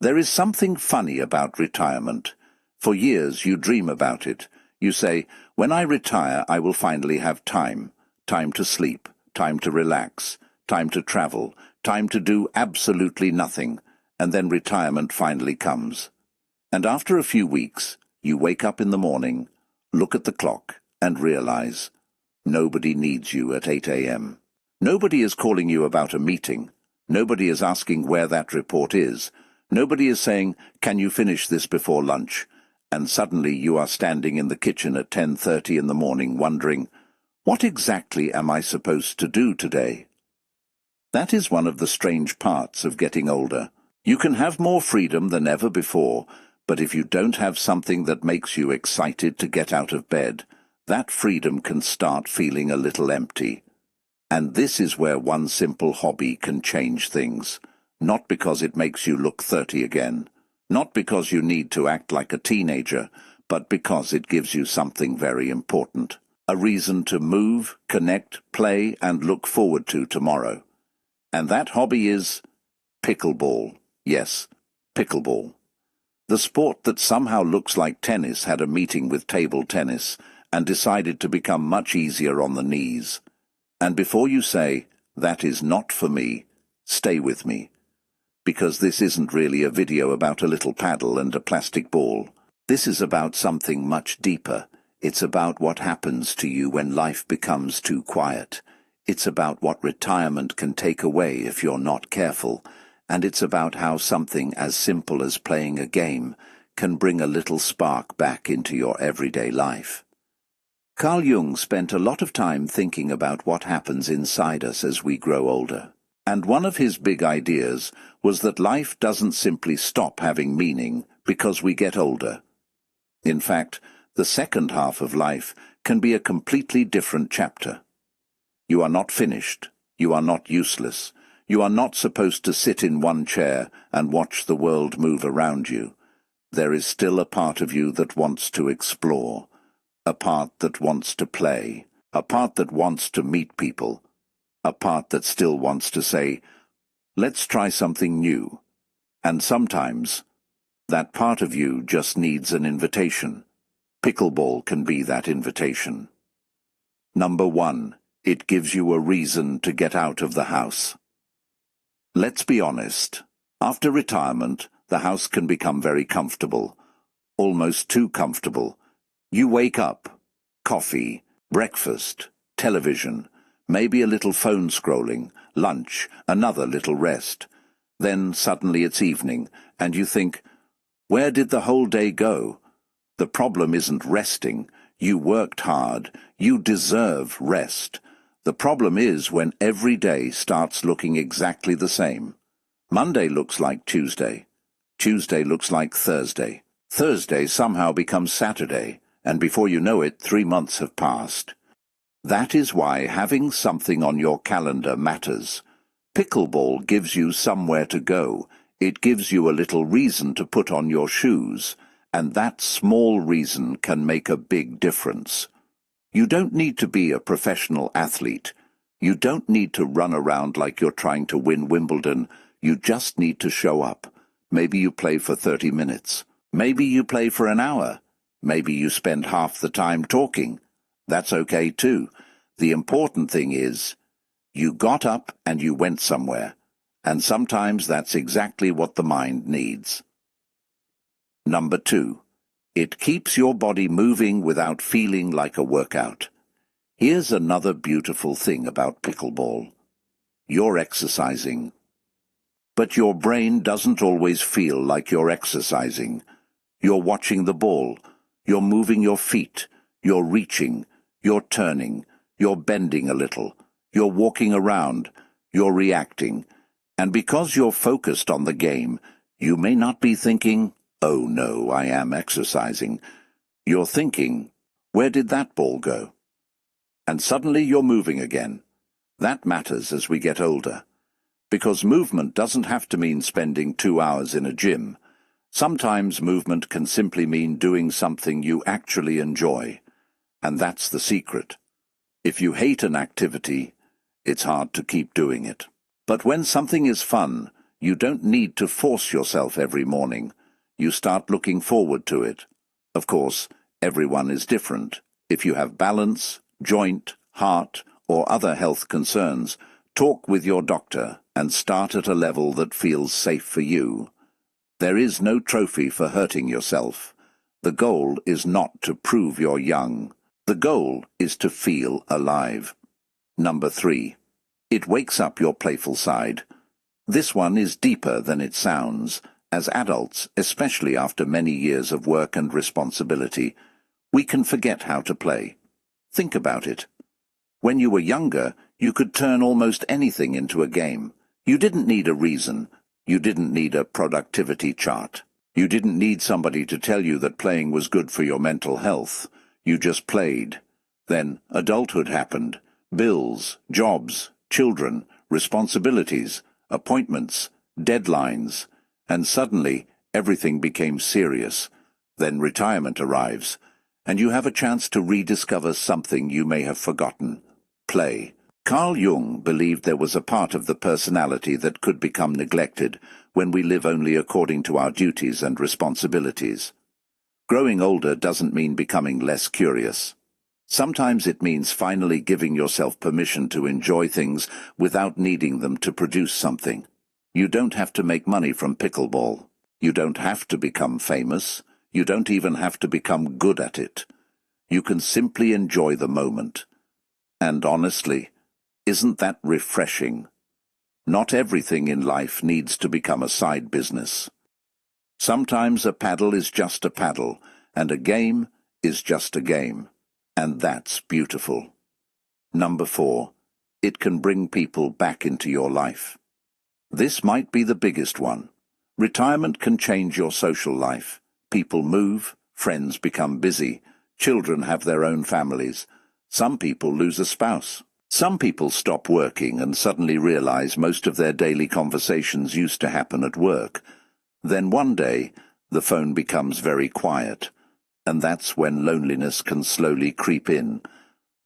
There is something funny about retirement. For years you dream about it. You say, when I retire I will finally have time. Time to sleep, time to relax, time to travel, time to do absolutely nothing. And then retirement finally comes. And after a few weeks, you wake up in the morning, look at the clock, and realize nobody needs you at 8 a.m. Nobody is calling you about a meeting. Nobody is asking where that report is. Nobody is saying, can you finish this before lunch? And suddenly you are standing in the kitchen at 10:30 in the morning wondering, what exactly am I supposed to do today? That is one of the strange parts of getting older. You can have more freedom than ever before, but if you don't have something that makes you excited to get out of bed, that freedom can start feeling a little empty. And this is where one simple hobby can change things. Not because it makes you look 30 again, not because you need to act like a teenager, but because it gives you something very important. A reason to move, connect, play, and look forward to tomorrow. And that hobby is pickleball. Yes, pickleball. The sport that somehow looks like tennis had a meeting with table tennis and decided to become much easier on the knees. And before you say, that is not for me, stay with me. Because this isn't really a video about a little paddle and a plastic ball. This is about something much deeper. It's about what happens to you when life becomes too quiet. It's about what retirement can take away if you're not careful. And it's about how something as simple as playing a game can bring a little spark back into your everyday life. Carl Jung spent a lot of time thinking about what happens inside us as we grow older. And one of his big ideas was that life doesn't simply stop having meaning because we get older. In fact, the second half of life can be a completely different chapter. You are not finished. You are not useless. You are not supposed to sit in one chair and watch the world move around you. There is still a part of you that wants to explore, a part that wants to play, a part that wants to meet people, a part that still wants to say, let's try something new. And sometimes, that part of you just needs an invitation. Pickleball can be that invitation. Number 1, it gives you a reason to get out of the house. Let's be honest. After retirement, the house can become very comfortable, almost too comfortable. You wake up, coffee, breakfast, television, maybe a little phone scrolling, lunch, another little rest. Then suddenly it's evening, and you think, where did the whole day go? The problem isn't resting. You worked hard. You deserve rest. The problem is when every day starts looking exactly the same. Monday looks like Tuesday. Tuesday looks like Thursday. Thursday somehow becomes Saturday, and before you know it, 3 months have passed. That is why having something on your calendar matters. Pickleball gives you somewhere to go. It gives you a little reason to put on your shoes, and that small reason can make a big difference. You don't need to be a professional athlete. You don't need to run around like you're trying to win Wimbledon. You just need to show up. Maybe you play for 30 minutes. Maybe you play for an hour. Maybe you spend half the time talking. That's okay too. The important thing is, you got up and you went somewhere. And sometimes that's exactly what the mind needs. Number 2. It keeps your body moving without feeling like a workout. Here's another beautiful thing about pickleball. You're exercising. But your brain doesn't always feel like you're exercising. You're watching the ball. You're moving your feet. You're reaching. You're turning. You're bending a little. You're walking around. You're reacting. And because you're focused on the game, you may not be thinking, oh no, I am exercising. You're thinking, where did that ball go? And suddenly you're moving again. That matters as we get older. Because movement doesn't have to mean spending 2 hours in a gym. Sometimes movement can simply mean doing something you actually enjoy. And that's the secret. If you hate an activity, it's hard to keep doing it. But when something is fun, You don't need to force yourself every morning. You start looking forward to it. Of course, everyone is different. If you have balance, joint, heart, or other health concerns, talk with your doctor and start at a level that feels safe for you. There is no trophy for hurting yourself. The goal is not to prove you're young. The goal is to feel alive. Number 3. It wakes up your playful side. This one is deeper than it sounds. As adults, especially after many years of work and responsibility, we can forget how to play. Think about it. When you were younger, you could turn almost anything into a game. You didn't need a reason. You didn't need a productivity chart. You didn't need somebody to tell you that playing was good for your mental health. You just played. Then adulthood happened. Bills, jobs, children, responsibilities, appointments, deadlines, and suddenly everything became serious. Then retirement arrives, and you have a chance to rediscover something you may have forgotten. Play. Carl Jung believed there was a part of the personality that could become neglected when we live only according to our duties and responsibilities. Growing older doesn't mean becoming less curious. Sometimes it means finally giving yourself permission to enjoy things without needing them to produce something. You don't have to make money from pickleball. You don't have to become famous. You don't even have to become good at it. You can simply enjoy the moment. And honestly, isn't that refreshing? Not everything in life needs to become a side business. Sometimes a paddle is just a paddle, and a game is just a game. And that's beautiful. Number 4. It can bring people back into your life. This might be the biggest one. Retirement can change your social life. People move, friends become busy, children have their own families. Some people lose a spouse. Some people stop working and suddenly realize most of their daily conversations used to happen at work. Then one day, the phone becomes very quiet, and that's when loneliness can slowly creep in.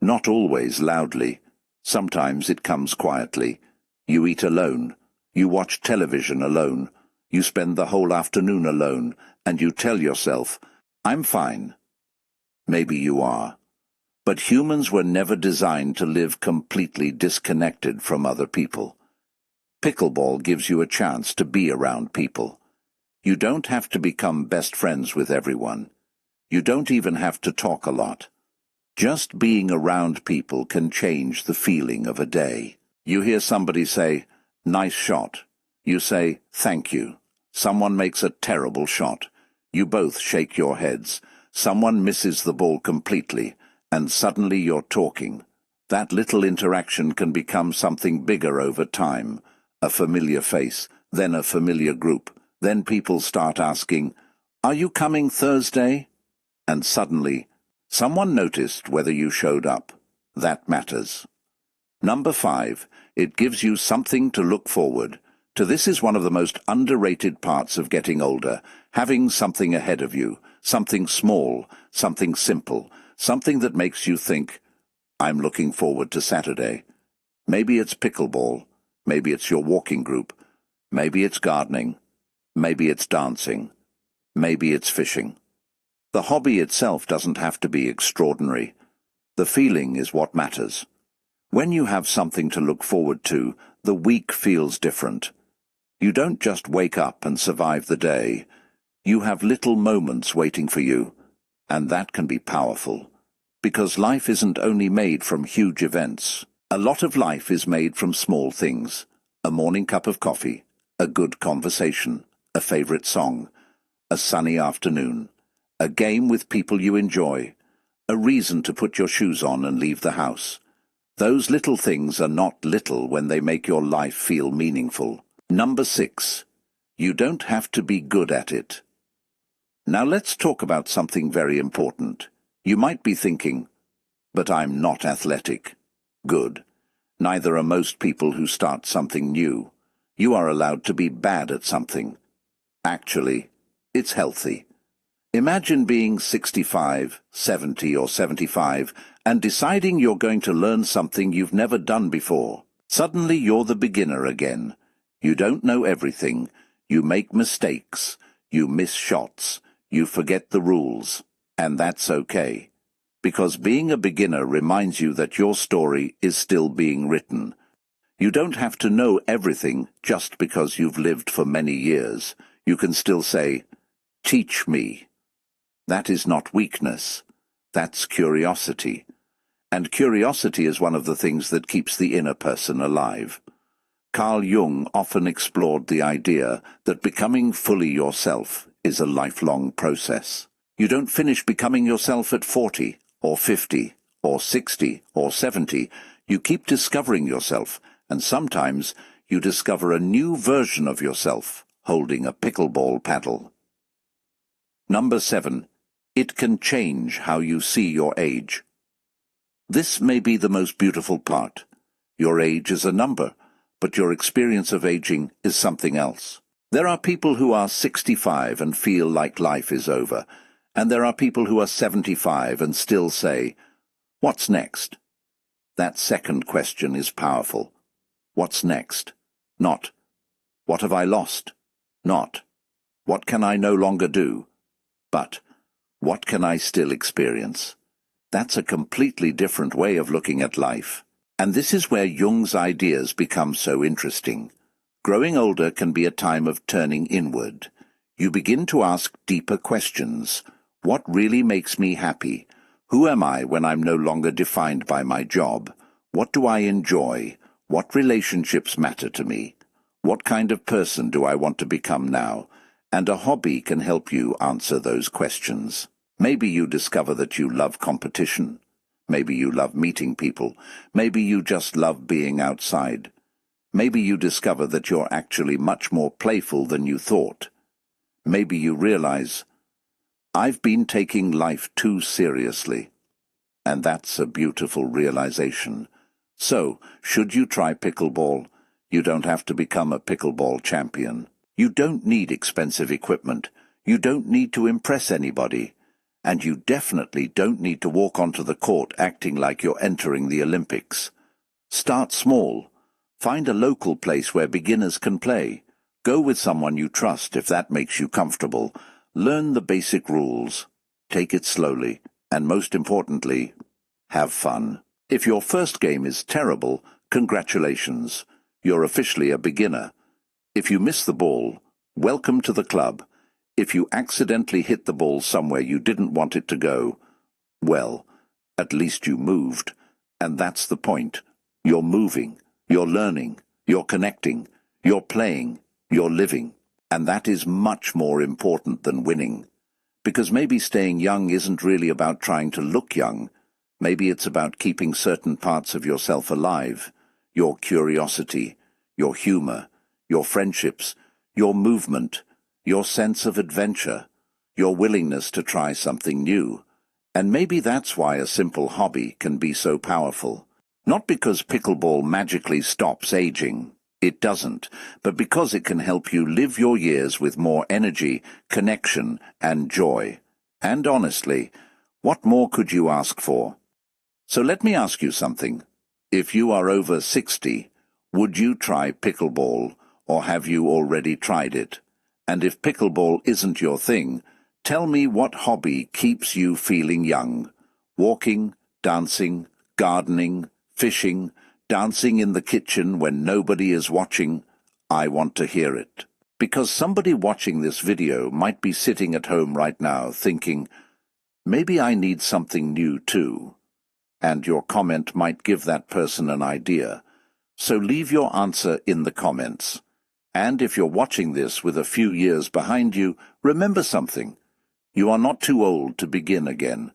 Not always loudly. Sometimes it comes quietly. You eat alone. You watch television alone. You spend the whole afternoon alone, and you tell yourself, "I'm fine." Maybe you are. But humans were never designed to live completely disconnected from other people. Pickleball gives you a chance to be around people. You don't have to become best friends with everyone. You don't even have to talk a lot. Just being around people can change the feeling of a day. You hear somebody say, "Nice shot." You say, "Thank you." Someone makes a terrible shot. You both shake your heads. Someone misses the ball completely, and suddenly you're talking. That little interaction can become something bigger over time. A familiar face, then a familiar group. Then people start asking, "Are you coming Thursday?" And suddenly, someone noticed whether you showed up. That matters. Number 5, it gives you something to look forward to. This is one of the most underrated parts of getting older, having something ahead of you, something small, something simple, something that makes you think, "I'm looking forward to Saturday." Maybe it's pickleball, maybe it's your walking group, maybe it's gardening, maybe it's dancing, maybe it's fishing. The hobby itself doesn't have to be extraordinary. The feeling is what matters. When you have something to look forward to, the week feels different. You don't just wake up and survive the day. You have little moments waiting for you, and that can be powerful. Because life isn't only made from huge events. A lot of life is made from small things. A morning cup of coffee, a good conversation, a favorite song, a sunny afternoon, a game with people you enjoy, a reason to put your shoes on and leave the house. Those little things are not little when they make your life feel meaningful. Number 6. You don't have to be good at it. Now let's talk about something very important. You might be thinking, "But I'm not athletic." Good. Neither are most people who start something new. You are allowed to be bad at something. Actually, it's healthy. Imagine being 65, 70 or 75 and deciding you're going to learn something you've never done before. Suddenly you're the beginner again. You don't know everything. You make mistakes. You miss shots. You forget the rules. And that's okay. Because being a beginner reminds you that your story is still being written. You don't have to know everything just because you've lived for many years. You can still say, "Teach me." That is not weakness. That's curiosity. And curiosity is one of the things that keeps the inner person alive. Carl Jung often explored the idea that becoming fully yourself is a lifelong process. You don't finish becoming yourself at 40, or 50, or 60, or 70. You keep discovering yourself, and sometimes you discover a new version of yourself, holding a pickleball paddle. Number 7. It can change how you see your age. This may be the most beautiful part. Your age is a number, but your experience of aging is something else. There are people who are 65 and feel like life is over, and there are people who are 75 and still say, "What's next?" That second question is powerful. What's next? Not, "What have I lost?" Not, "What can I no longer do?" But, "What can I still experience?" That's a completely different way of looking at life. And this is where Jung's ideas become so interesting. Growing older can be a time of turning inward. You begin to ask deeper questions. What really makes me happy? Who am I when I'm no longer defined by my job? What do I enjoy? What relationships matter to me? What kind of person do I want to become now? And a hobby can help you answer those questions. Maybe you discover that you love competition. Maybe you love meeting people. Maybe you just love being outside. Maybe you discover that you're actually much more playful than you thought. Maybe you realize, "I've been taking life too seriously." And that's a beautiful realization. So, should you try pickleball? You don't have to become a pickleball champion. You don't need expensive equipment. You don't need to impress anybody. And you definitely don't need to walk onto the court acting like you're entering the Olympics. Start small. Find a local place where beginners can play. Go with someone you trust if that makes you comfortable. Learn the basic rules. Take it slowly. And most importantly, have fun. If your first game is terrible, congratulations. You're officially a beginner. If you miss the ball, welcome to the club. If you accidentally hit the ball somewhere you didn't want it to go, well, at least you moved. And that's the point. You're moving. You're learning. You're connecting. You're playing. You're living. And that is much more important than winning. Because maybe staying young isn't really about trying to look young. Maybe it's about keeping certain parts of yourself alive. Your curiosity, your humor, your friendships, your movement, your sense of adventure, your willingness to try something new. And maybe that's why a simple hobby can be so powerful. Not because pickleball magically stops aging. It doesn't, but because it can help you live your years with more energy, connection, and joy. And honestly, what more could you ask for? So let me ask you something. If you are over 60, would you try pickleball, or have you already tried it? And if pickleball isn't your thing, tell me what hobby keeps you feeling young. Walking, dancing, gardening, fishing, dancing in the kitchen when nobody is watching. I want to hear it. Because somebody watching this video might be sitting at home right now thinking, maybe I need something new too. And your comment might give that person an idea. So leave your answer in the comments. And if you're watching this with a few years behind you, remember something. You are not too old to begin again.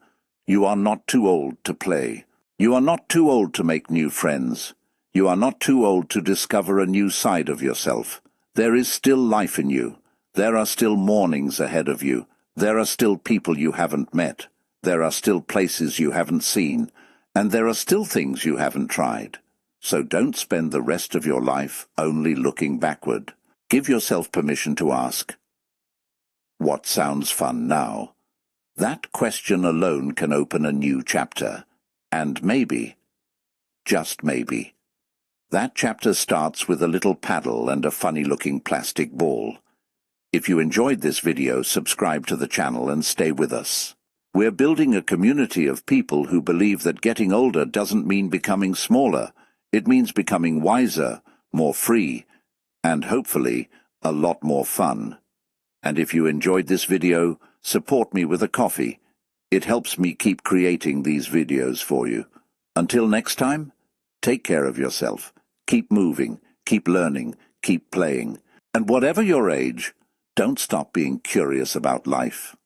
You are not too old to play. You are not too old to make new friends. You are not too old to discover a new side of yourself. There is still life in you. There are still mornings ahead of you. There are still people you haven't met. There are still places you haven't seen. And there are still things you haven't tried. So don't spend the rest of your life only looking backward. Give yourself permission to ask, what sounds fun now? That question alone can open a new chapter. And maybe, just maybe, That chapter starts with a little paddle and a funny-looking plastic ball. If you enjoyed this video, subscribe to the channel and stay with us. We're building a community of people who believe that getting older doesn't mean becoming smaller. It means becoming wiser, more free, and hopefully a lot more fun. And if you enjoyed this video, support me with a coffee. It helps me keep creating these videos for you. Until next time, take care of yourself. Keep moving, keep learning, keep playing. And whatever your age, don't stop being curious about life.